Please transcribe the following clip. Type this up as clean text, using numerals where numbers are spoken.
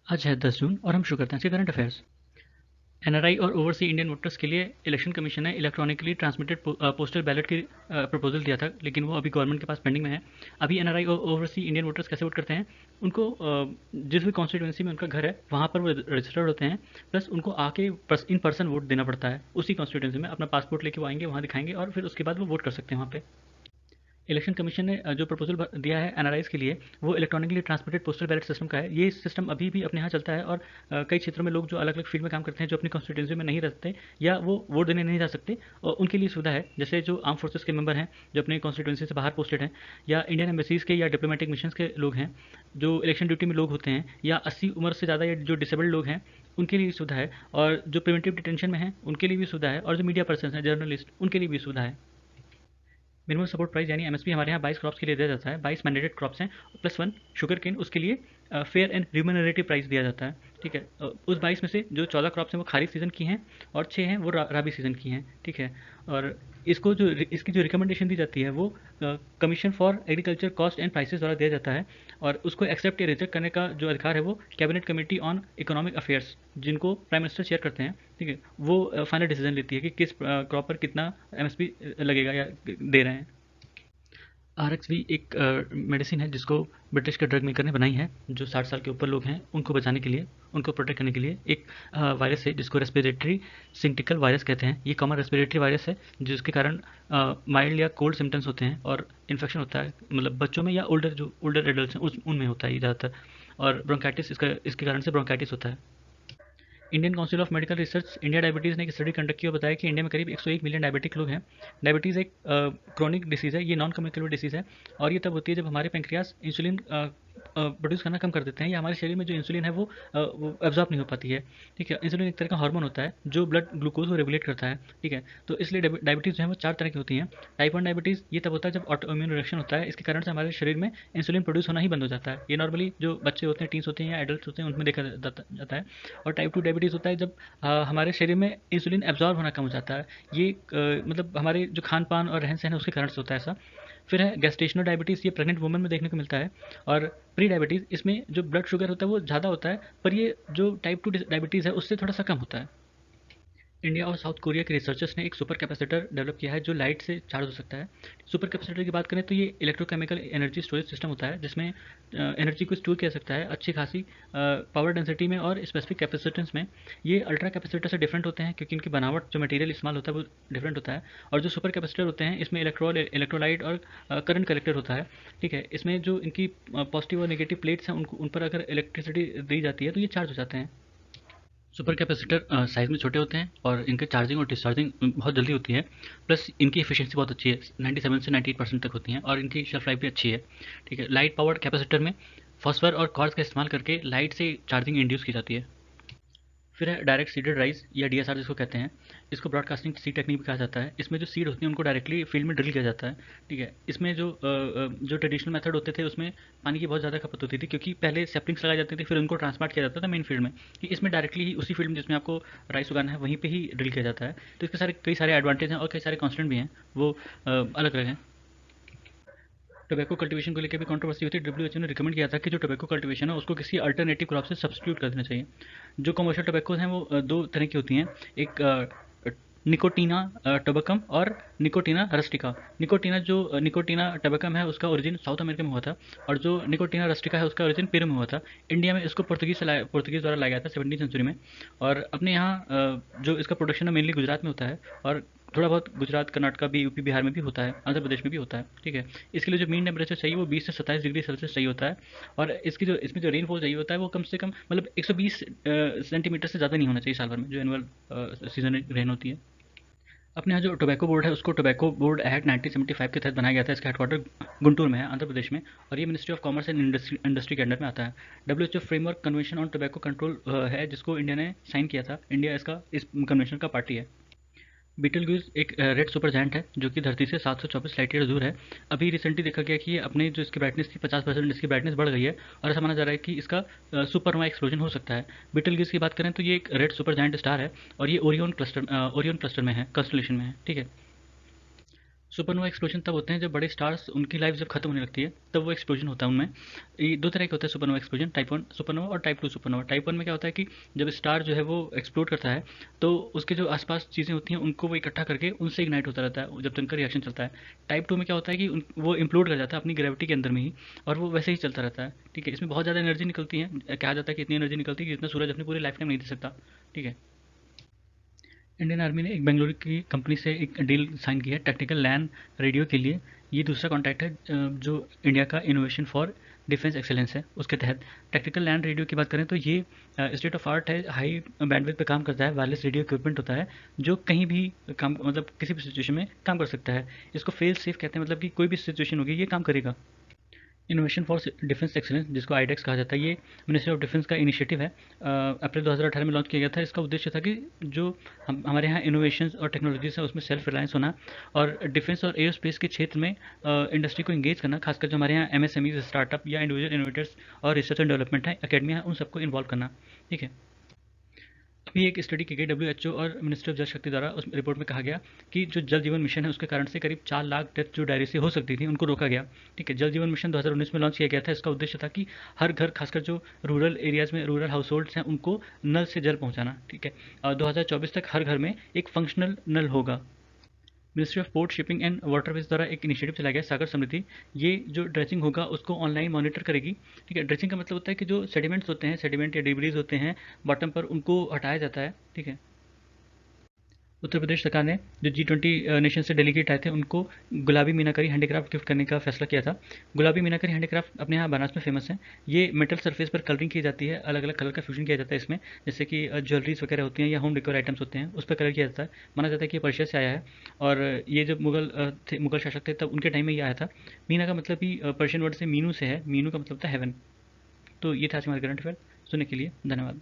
आज है 10 जून और हम शुरू करते हैं इसके करंट अफेयर्स। एनआरआई और ओवरसी इंडियन वोटर्स के लिए इलेक्शन कमीशन ने इलेक्ट्रॉनिकली ट्रांसमिटेड पोस्टल बैलेट की प्रपोजल दिया था, लेकिन वो अभी गवर्नमेंट के पास पेंडिंग में है। अभी एनआरआई और ओवरसी इंडियन वोटर्स कैसे वोट करते हैं? उनको जिस भी कॉन्स्टिट्यूंसी में उनका घर है वहाँ पर वो रजिस्टर्ड होते हैं, प्लस उनको आके इन पर्सन वोट देना पड़ता है। उसी कॉन्स्टिट्यूंसी में अपना पासपोर्ट लेके वो आएंगे, वहाँ दिखाएंगे और फिर उसके बाद वो वोट कर सकते हैं वहाँ पे। इलेक्शन कमीशन ने जो प्रपोजल दिया है एनआरआईज के लिए, वो electronically transmitted postal ballot system का है। ये सिस्टम अभी भी अपने यहाँ चलता है और कई क्षेत्रों में लोग जो अलग अलग फील्ड में काम करते हैं, जो अपनी कॉन्स्टिट्यूंसी में नहीं रहते या वो वोट देने नहीं जा सकते, और उनके लिए सुविधा है। जैसे जो आर्म फोर्सेस के मेंबर हैं, जो अपनी कॉन्स्टिट्यूंसी से बाहर पोस्टेड हैं, या इंडियन एम्बेसीज के या डिप्लोमेटिक मिशन के लोग हैं, जो इलेक्शन ड्यूटी में लोग होते हैं, या 80 उम्र से ज़्यादा या जो डिसेबल्ड लोग हैं, उनके लिए सुविधा है। और जो प्रिवेंटिव डिटेंशन में हैं उनके लिए भी सुविधा है, और जो मीडिया पर्सन हैं, जर्नलिस्ट, उनके लिए भी सुविधा है। मिनिमम सपोर्ट प्राइस यानी एमएसपी हमारे यहाँ 22 क्रॉप्स के लिए दिया जाता है। 22 मैंडेटेड क्रॉप्स हैं, प्लस वन शुगर केन, उसके लिए फेयर एंड रिम्यूनरेटिव प्राइस दिया जाता है। ठीक है, उस 22 में से जो 14 क्रॉप्स हैं वो खारिफ सीज़न की हैं, और 6 हैं वो राबी सीज़न की हैं। ठीक है, और इसकी जो रिकमेंडेशन दी जाती है वो commission for agriculture cost and prices द्वारा दिया जाता है, और उसको एक्सेप्ट या रिजेक्ट करने का जो अधिकार है वो cabinet committee on economic affairs, जिनको प्राइम मिनिस्टर चेयर करते हैं, ठीक है, वो फाइनल डिसीजन लेती है कि किस क्रॉप पर कितना एमएसपी लगेगा या दे रहे हैं। आरएक्स भी एक मेडिसिन है जिसको ब्रिटिश के ड्रग मेकर ने बनाई है, जो 60 साल के ऊपर लोग हैं उनको बचाने के लिए, उनको प्रोटेक्ट करने के लिए। एक वायरस है जिसको रेस्पिरेटरी सिंक्टिकल वायरस कहते हैं। ये कॉमन रेस्पिरेटरी वायरस है जिसके कारण माइल्ड या कोल्ड सिम्टम्स होते हैं और इन्फेक्शन होता है, मतलब बच्चों में या ओल्डर एडल्ट हैं उनमें होता है ये ज़्यादातर। और ब्रोंकाइटिस इसके कारण से ब्रोंकाइटिस होता है। Indian council of medical research India diabetes ने एक स्टडी कंडक्ट किया, बताया कि इंडिया में करीब 101 मिलियन डायबिटिक लोग हैं। डायबिटीज़ एक क्रोनिक डिसीज़ है, ये नॉन कम्युनिकेबल डिसीज़ है, और ये तब होती है जब हमारे पेंक्रियाज इंसुलिन प्रोड्यूस करना कम कर देते हैं, या हमारे शरीर में जो इंसुलिन है वो एब्जॉर्ब नहीं हो पाती है। ठीक है, इंसुलिन एक तरह का हार्मोन होता है जो ब्लड ग्लूकोज को रेगुलेट करता है। ठीक है, तो इसलिए डायबिटीज़ जो है वो 4 तरह की होती हैं। टाइप 1 डायबिटीज़ ये तब होता है जब ऑटो इम्यून रिएक्शन होता है, इसके कारण से हमारे शरीर में इंसुलिन प्रोड्यूस होना ही बंद हो जाता है। ये नॉर्मली जो बच्चे होते हैं, टीन्स होते हैं या एडल्ट होते हैं, उनमें देखा जाता है। और टाइप 2 डायबिटीज़ होता है जब हमारे शरीर में इंसुलिन एब्जॉर्ब होना कम हो जाता है। ये मतलब हमारे जो खान पान और रहन सहन है उसके कारण से होता है ऐसा। फिर है गेस्टेशनल डायबिटीज़, ये प्रेग्नेंट वुमन में देखने को मिलता है। और प्री डायबिटीज़, इसमें जो ब्लड शुगर होता है वो ज़्यादा होता है, पर ये जो टाइप 2 डायबिटीज़ है उससे थोड़ा सा कम होता है। इंडिया और साउथ कोरिया के रिसर्चर्स ने एक सुपर कैपेसिटर डेवलप किया है जो लाइट से चार्ज हो सकता है। सुपर कैपेसिटर की बात करें तो ये इलेक्ट्रोकेमिकल एनर्जी स्टोरेज सिस्टम होता है, जिसमें एनर्जी को स्टोर किया जा सकता है अच्छी खासी पावर डेंसिटी में और स्पेसिफिक कैपेसिटेंस में। ये अल्ट्रा कैपेसिटर से डिफरेंट होते हैं क्योंकि इनकी बनावट, जो मटेरियल इस्तेमाल होता है वो डिफरेंट होता है। और जो सुपर कैपेसिटर होते हैं इसमें इलेक्ट्रोलाइट और करंट कलेक्टर होता है। ठीक है, इसमें जो इनकी पॉजिटिव और नेगेटिव प्लेट्स हैं उन पर अगर इलेक्ट्रिसिटी दी जाती है तो ये चार्ज हो जाते हैं। सुपर कैपेसिटर साइज़ में छोटे होते हैं और इनके चार्जिंग और डिस्चार्जिंग बहुत जल्दी होती है, प्लस इनकी एफिशिएंसी बहुत अच्छी है, 97 से 98% तक होती हैं, और इनकी शेल्फ लाइफ भी अच्छी है। ठीक है, लाइट पावर्ड कैपेसिटर में फॉस्फर और क्वार्ट्ज का इस्तेमाल करके लाइट से चार्जिंग इंड्यूस की जाती है। फिर है डायरेक्ट सीडेड राइस या डीएसआर जिसको कहते हैं। इसको ब्रॉडकास्टिंग सीड टेक्निक भी कहा जाता है। इसमें जो सीड होती है उनको डायरेक्टली फील्ड में ड्रिल किया जाता है। ठीक है, इसमें जो ट्रेडिशनल मेथड होते थे उसमें पानी की बहुत ज़्यादा खपत होती थी, क्योंकि पहले सेप्लिंग्स लगाई जाती थी फिर उनको ट्रांसप्लांट किया जाता था मेन फील्ड में। कि इसमें डायरेक्टली ही उसी फील्ड में जिसमें आपको राइस उगाना है वहीं पे ही ड्रिल किया जाता है। तो इसके कई सारे एडवांटेज हैं और कई सारे कॉन्स्टेंट भी हैं, वो अलग अलग हैं। टोबैको कल्टीवेशन को लेकर भी कंट्रोवर्सी हुई थी। डब्ल्यूएचओ ने रिकमेंड किया था कि जो टोबैको कल्टीवेशन है उसको किसी अल्टरनेटिव क्रॉप से सब्स्टिट्यूट कर देना चाहिए। जो कमर्शियल टोबैकोज हैं वो दो तरह की होती हैं। एक निकोटीना टोबैकम और निकोटीना रस्टिका। निकोटीना टोबैकम है उसका ओरिजिन साउथ अमेरिका में हुआ था, और जो निकोटीना रस्टिका है उसका ओरिजिन पेरू में हुआ था। इंडिया में इसको पुर्तगीज द्वारा लाया गया था 17वीं सेंचुरी में। और अपने यहाँ जो इसका प्रोडक्शन है मेनली गुजरात में होता है, और थोड़ा बहुत गुजरात, कर्नाटका भी, यूपी, बिहार में भी होता है, आंध्र प्रदेश में भी होता है। ठीक है, इसके लिए जो मीन टेम्परेचर चाहिए वो 20 से 27 डिग्री सेल्सियस चाहिए होता है। और इसमें जो रेनफॉल चाहिए होता है वो कम से कम मतलब 120 सेंटीमीटर से ज़्यादा नहीं होना चाहिए साल भर में, जो एनुअल सीजन रेन होती है। अपने यहाँ जो टोबैको बोर्ड है उसको टोबैको बोर्ड एक्ट 1975 के तहत बनाया गया था। इसका हेडक्वार्टर गुंटूर में है, आंध्र प्रदेश में, और ये ministry of commerce and industry के अंडर में आता है। WHO framework convention on tobacco control है जिसको इंडिया ने साइन किया था। इंडिया इस कन्वेंशन का पार्टी है। बीटलग्यूज एक रेड सुपर जायंट है जो कि धरती से 724 लाइट ईयर दूर है। अभी रिसेंटली देखा गया कि ये अपने जो इसकी ब्राइटनेस थी 50% इसकी ब्राइटनेस बढ़ गई है, और ऐसा माना जा रहा है कि इसका सुपरनोवा एक्सप्लोजन हो सकता है। बीटलग्यूज की बात करें तो ये एक रेड सुपर जायंट स्टार है, और ये ओरियन क्लस्टर में है, कंस्टलेशन में है। ठीक है, सुपरनोवा एक्सप्लोजन तब होते हैं जब बड़े स्टार्स उनकी लाइफ जब खत्म होने लगती है, तब वो एक्सप्लोजन होता है उनमें। ये दो तरह के होता है supernova explosion, type one supernova और type two supernova. Type one में क्या होता है कि जब स्टार जो है वो एक्सप्लोड करता है, तो उसके जो आसपास चीज़ें होती हैं उनको वो इकट्ठा करके उनसे इग्नाइट होता रहता है जब तक उनका रिएक्शन चलता है। टाइप टू में क्या होता है कि वो इम्प्लोड कर जाता है अपनी ग्रेविटी के अंदर में ही, और वो वैसे ही चलता रहता है। ठीक है, इसमें बहुत ज़्यादा एनर्जी निकलती है, कहा जाता है कि इतनी एनर्जी निकलती है कि जितना सूरज अपनी पूरी लाइफ टाइम नहीं दे सकता। ठीक है। इंडियन आर्मी ने एक बेंगलुरु की कंपनी से एक डील साइन की है टेक्निकल लैन रेडियो के लिए। ये दूसरा कॉन्ट्रैक्ट है जो इंडिया का इनोवेशन फॉर डिफेंस एक्सेलेंस है उसके तहत। टेक्निकल लैंड रेडियो की बात करें तो ये स्टेट ऑफ आर्ट है, हाई बैंडविड्थ पे काम करता है, वायरलेस रेडियो इक्विपमेंट होता है जो कहीं भी काम मतलब किसी भी सिचुएशन में काम कर सकता है। इसको फेल सेफ कहते हैं, मतलब कि कोई भी सिचुएशन होगी ये काम करेगा। इनोवेशन फॉर डिफेंस एक्सीलेंस, जिसको आईडेक्स कहा जाता है, ये मिनिस्ट्री ऑफ डिफेंस का इनिशिएटिव है। अप्रैल 2018 में लॉन्च किया गया था। इसका उद्देश्य था कि जो हमारे यहाँ इनोवेशंस और टेक्नोलॉजीज है उसमें सेल्फ रिलायंस होना, और डिफेंस और एरोस्पेस के क्षेत्र में इंडस्ट्री को इंगेज करना, खासकर जो हमारे यहाँ एमएसएमई स्टार्टअप या इंडिविजुअल इनोवेटर्स और रिसर्च एंड डेवलपमेंट है, अकेडमिया है, उन सबको इन्वॉल्व करना। ठीक है। अभी एक स्टडी की गई डब्ल्यूएचओ और मिनिस्ट्री ऑफ जल शक्ति द्वारा, उस रिपोर्ट में कहा गया कि जो जल जीवन मिशन है उसके कारण से करीब 4 लाख डेथ जो डायरी से हो सकती थी उनको रोका गया। ठीक है। जल जीवन मिशन 2019 में लॉन्च किया गया था। इसका उद्देश्य था कि हर घर, खासकर जो रूरल एरियाज में रूरल हाउस होल्ड्स हैं, उनको नल से जल पहुंचाना। ठीक है। और 2024 तक हर घर में एक फंक्शनल नल होगा। Ministry of port shipping and waterways द्वारा एक इनिशिएटिव चलाया गया सागर समृद्धि। ये जो ड्रेचिंग होगा उसको ऑनलाइन मॉनिटर करेगी। ठीक है। ड्रेचिंग का मतलब होता है कि जो सेडिमेंट्स होते हैं, सेडिमेंट या डिब्रीज होते हैं बॉटम पर, उनको हटाया जाता है। ठीक है। उत्तर प्रदेश सरकार ने जो G20 नेशन से डेलीगेट आए थे उनको गुलाबी मीनाकारी हैंडीक्राफ्ट गिफ्ट करने का फैसला किया था। गुलाबी मीनाकारी हैंडीक्राफ्ट अपने यहाँ बनारस में फेमस है। ये मेटल सरफेस पर कलरिंग की जाती है, अलग अलग कलर का फ्यूजन किया जाता है इसमें, जैसे कि ज्वेलरीज वगैरह होती हैं या होम डेकोर आइटम्स होते हैं, उस पर कलर किया जाता है। माना जाता है कि ये पर्शिया से आया है, और ये जब मुगल शासक थे तब उनके टाइम में ये आया था। मीना का मतलब भी पर्शियन वर्ड से मीनू से है। मीनू का मतलब था हेवन। तो ये था आज हमारे करंट अफेयर। सुनने के लिए धन्यवाद।